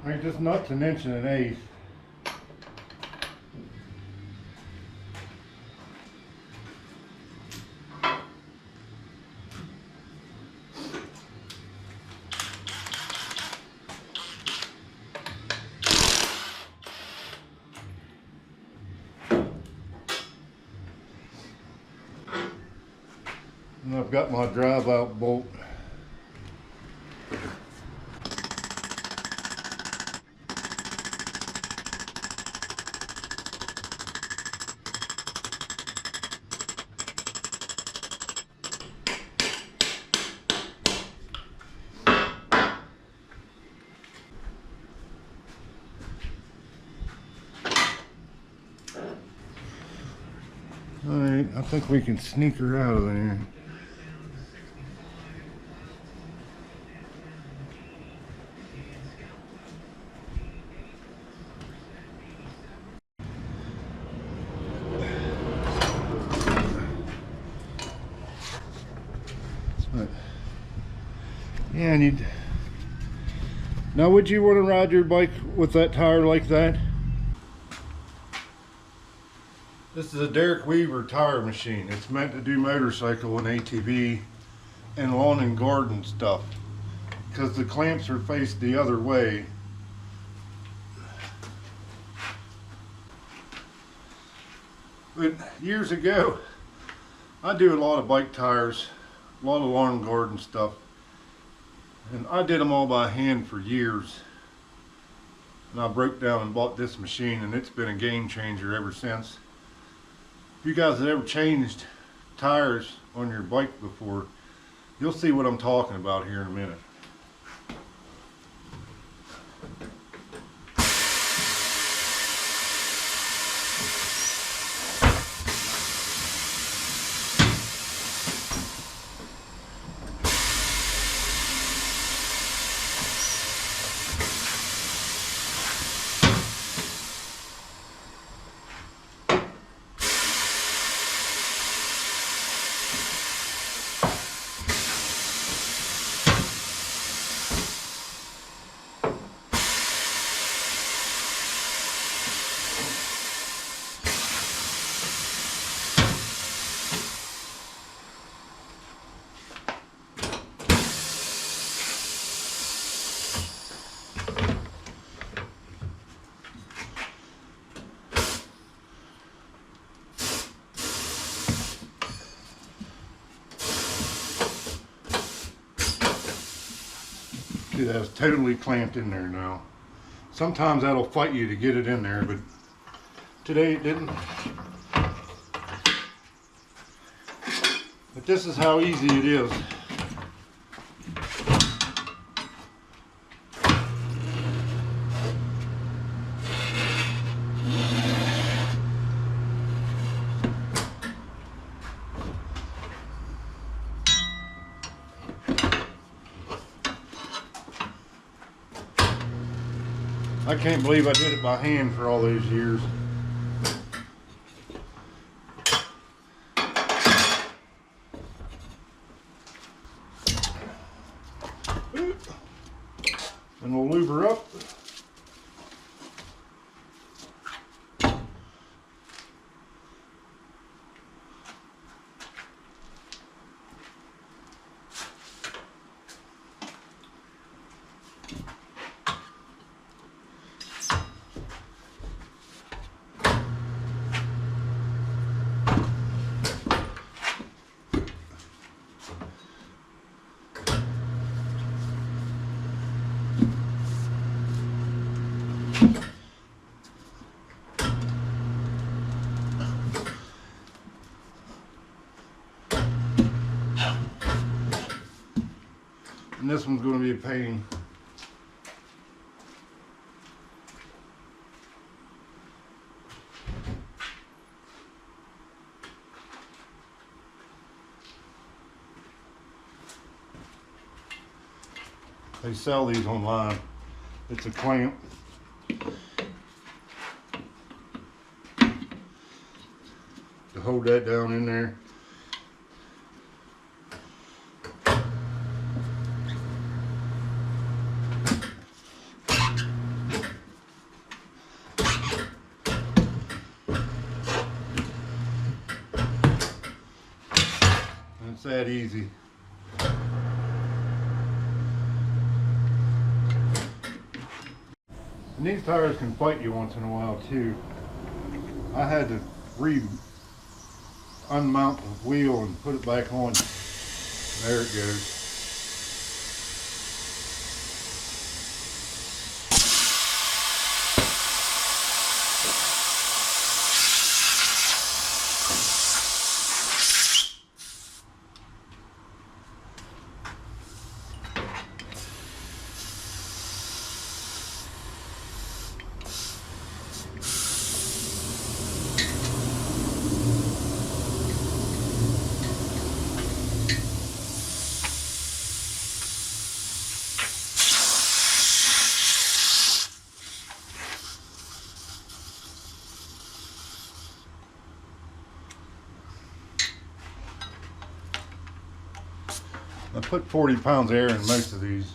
Alright, this nut's an inch and an eighth. And I've got my drive out bolt. Alright, I think we can sneak her out of there. But, yeah, now would you want to ride your bike with that tire like that? This is a Derek Wever tire machine. It's meant to do motorcycle and ATV and lawn and garden stuff because the clamps are faced the other way. But years ago, I do a lot of bike tires, a lot of lawn and garden stuff, and I did them all by hand for years. And I broke down and bought this machine, and it's been a game changer ever since. If you guys have ever changed tires on your bike before, you'll see what I'm talking about here in a minute. See, that's totally clamped in there now. Sometimes that'll fight you to get it in there, but today it didn't. But this is how easy it is. I can't believe I did it by hand for all those years. And we'll lube her up. And this one's going to be a pain. They sell these online. It's a clamp. To hold that down in there. that easy. And these tires can fight you once in a while too. I had to unmount the wheel and put it back on. There it goes. I put 40 pounds of air in most of these.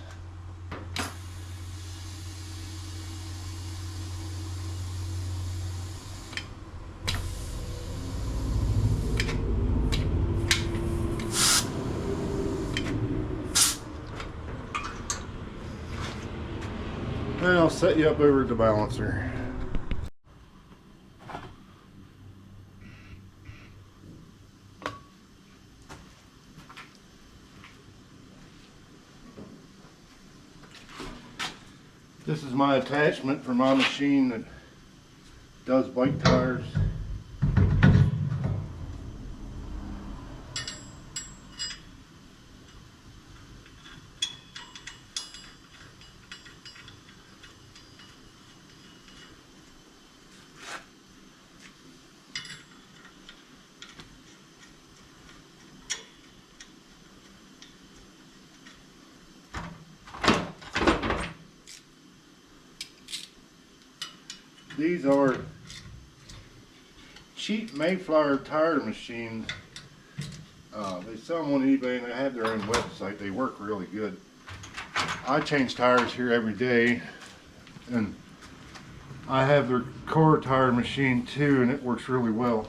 And I'll set you up over the balancer. This is my attachment for my machine that does bike tires. These are cheap Mayflower tire machines. They sell them on eBay and they have their own website. They work really good. I change tires here every day, and I have their core tire machine too, and it works really well.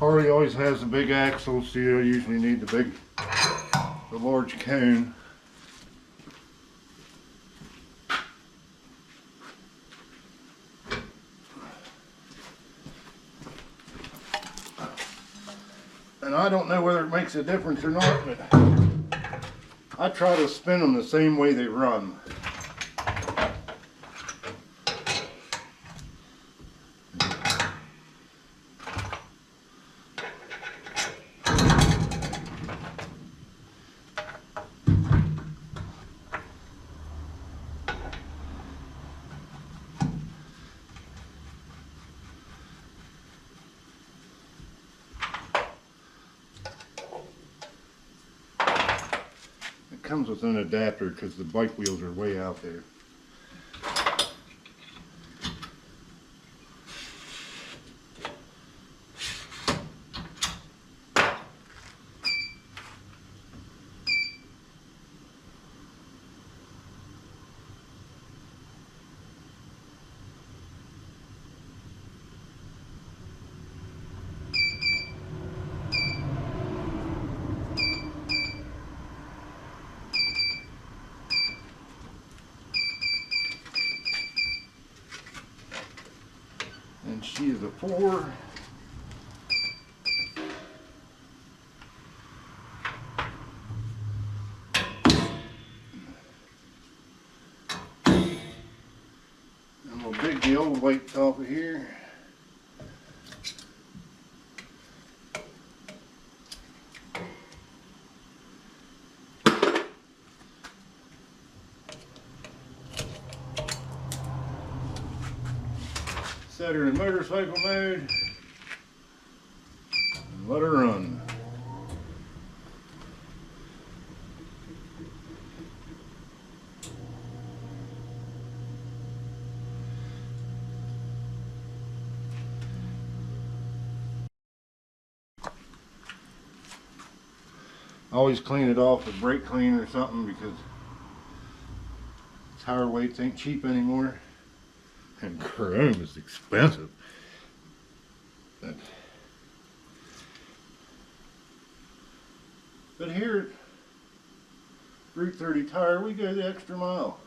Harley always has a big axle, so you usually need the large cone. And I don't know whether it makes a difference or not, but I try to spin them the same way they run. Comes with an adapter because the bike wheels are way out there. And she is a 4. And we'll dig the old weights off of here. Set her in motorcycle mode and let her run. Always clean it off with brake cleaner or something, because tire weights ain't cheap anymore. And chrome is expensive. But here at Route 30 Tire, we go the extra mile.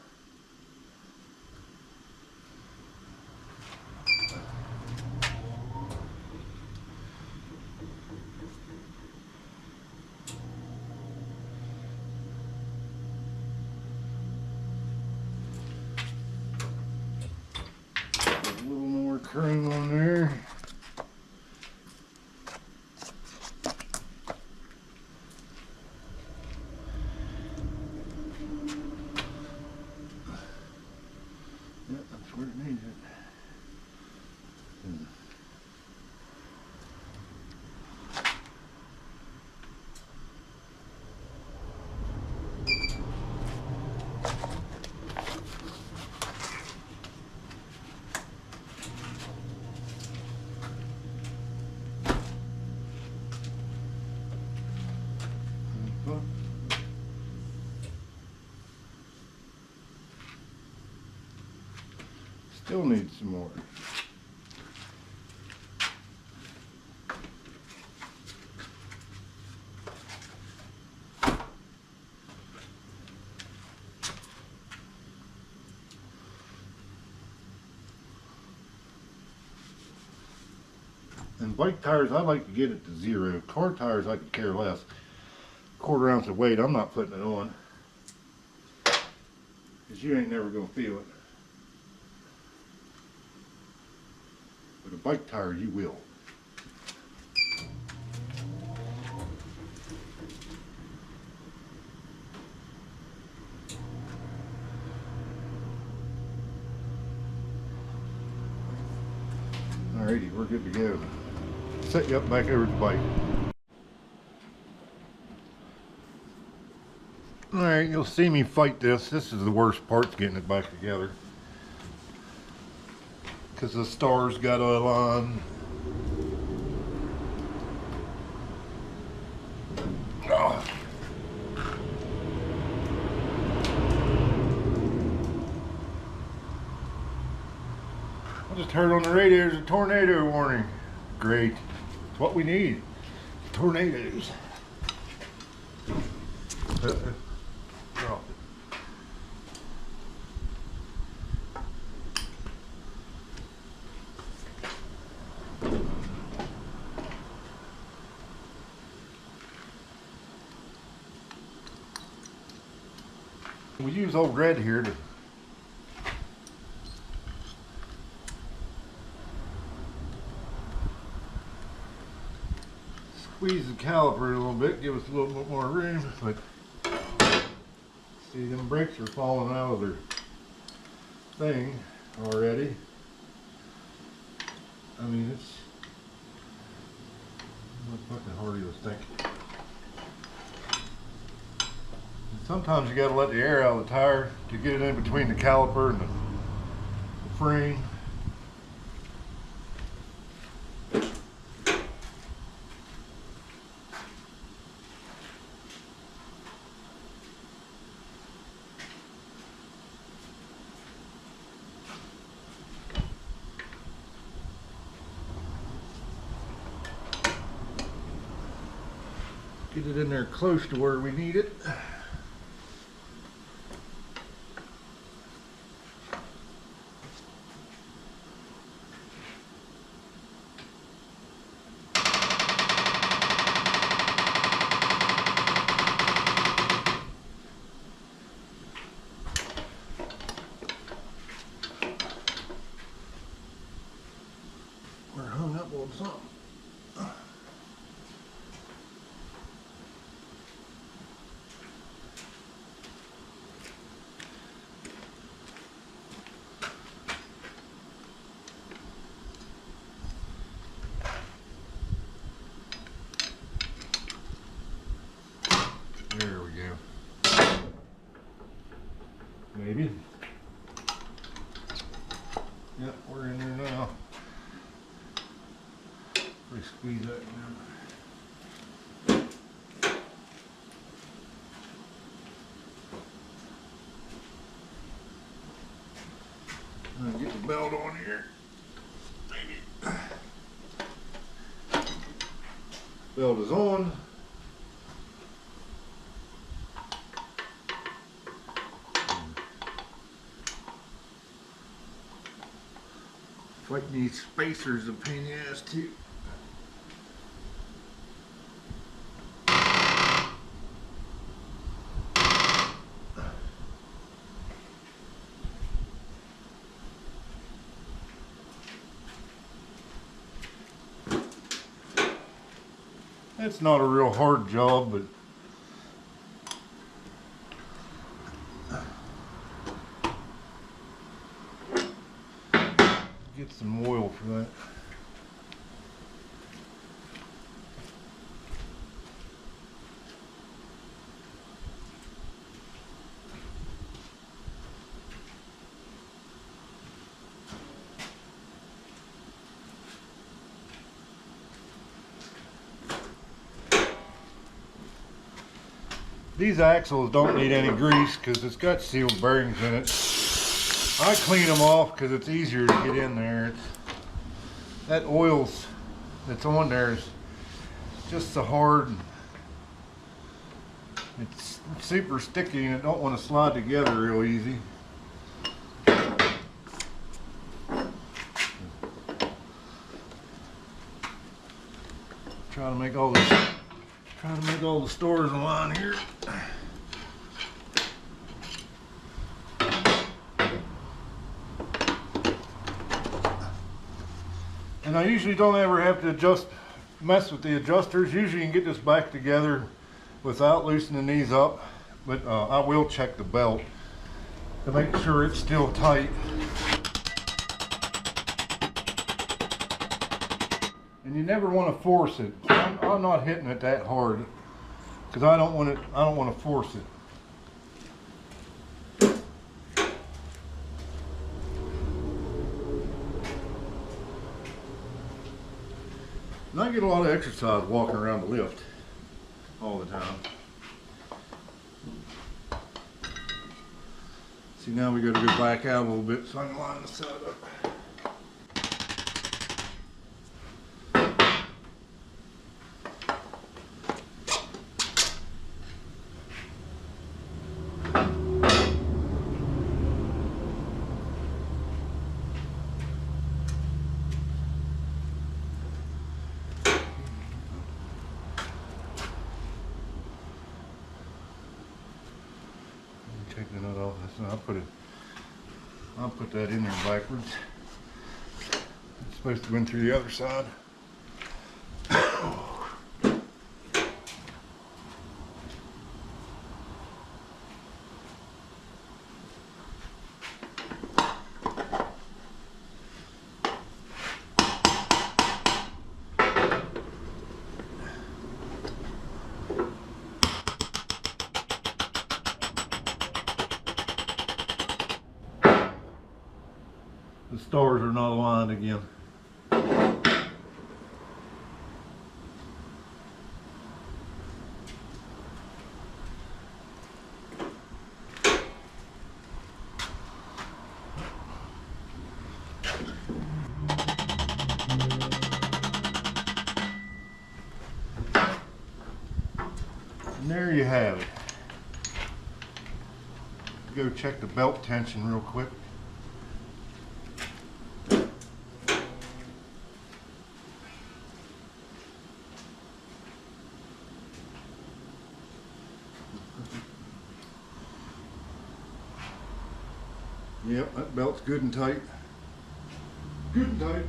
A little more chrome on there. Yep, that's where it needs it. Still needs some more. And bike tires, I like to get it to 0. Car tires, I could care less. 1/4 ounce of weight, I'm not putting it on. Because you ain't never going to feel it. But a bike tire, you will. Alrighty, we're good to go. Set you up back over the bike. Alright, you'll see me fight this. This is the worst part, getting it back together. Because the stars got oil on. Oh. I just heard on the radio there's a tornado warning. Great. It's what we need. Tornadoes. Drop it. We use old red here to squeeze the caliper a little bit, give us a little bit more room. But see, them brakes are falling out of their thing already. I mean, it's what fucking Harley was thinking. Sometimes you gotta let the air out of the tire to get it in between the caliper and the frame. Get it in there close to where we need it. We're hung up on something. There we go. Maybe. Yep, we're in there now. Pretty squeeze that down. Get the belt on here. Maybe. Belt is on. Fighting these spacers a pain in the ass too. It's not a real hard job, but get some oil for that. These axles don't need any grease because it's got sealed bearings in it. I clean them off because it's easier to get in there. That oil that's on there is just so hard. It's super sticky and it don't want to slide together real easy. Trying to make all the stores in line here. And I usually don't ever have to mess with the adjusters. Usually you can get this back together without loosening these up, but I will check the belt to make sure it's still tight. And you never want to force it. I'm not hitting it that hard because I don't want to force it. And I get a lot of exercise walking around the lift all the time. See, now we got to go back out a little bit so I can line the side up. Take the nut off. I'll put that in there backwards. It's supposed to go in through the other side. The stars are not aligned again. And there you have it. Go check the belt tension real quick. Yep, that belt's good and tight. Good and tight.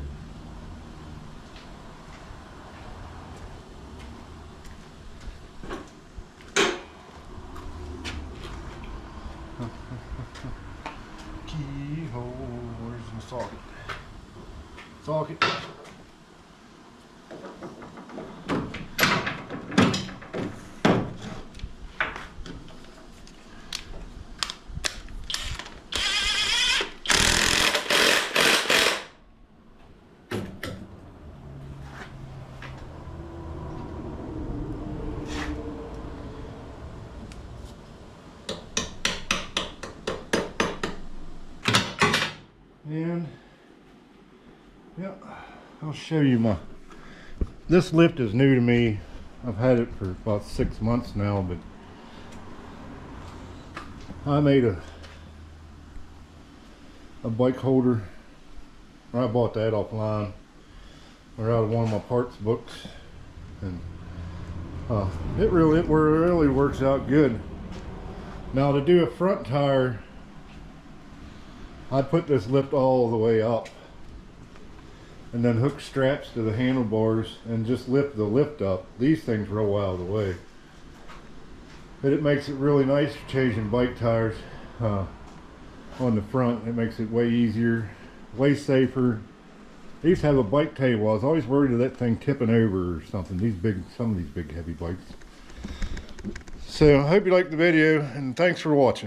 Keyhole, where's my socket? Socket. And yeah, I'll show you this lift is new to me. I've had it for about 6 months now, but I made a bike holder. I bought that offline or out of one of my parts books, and it really works out good. Now to do a front tire, I put this lift all the way up and then hook straps to the handlebars and just lift the lift up. These things roll out of the way. But it makes it really nice for changing bike tires on the front. It makes it way easier, way safer. I used to have a bike table. I was always worried of that thing tipping over or something. Some of these big heavy bikes. So I hope you liked the video, and thanks for watching.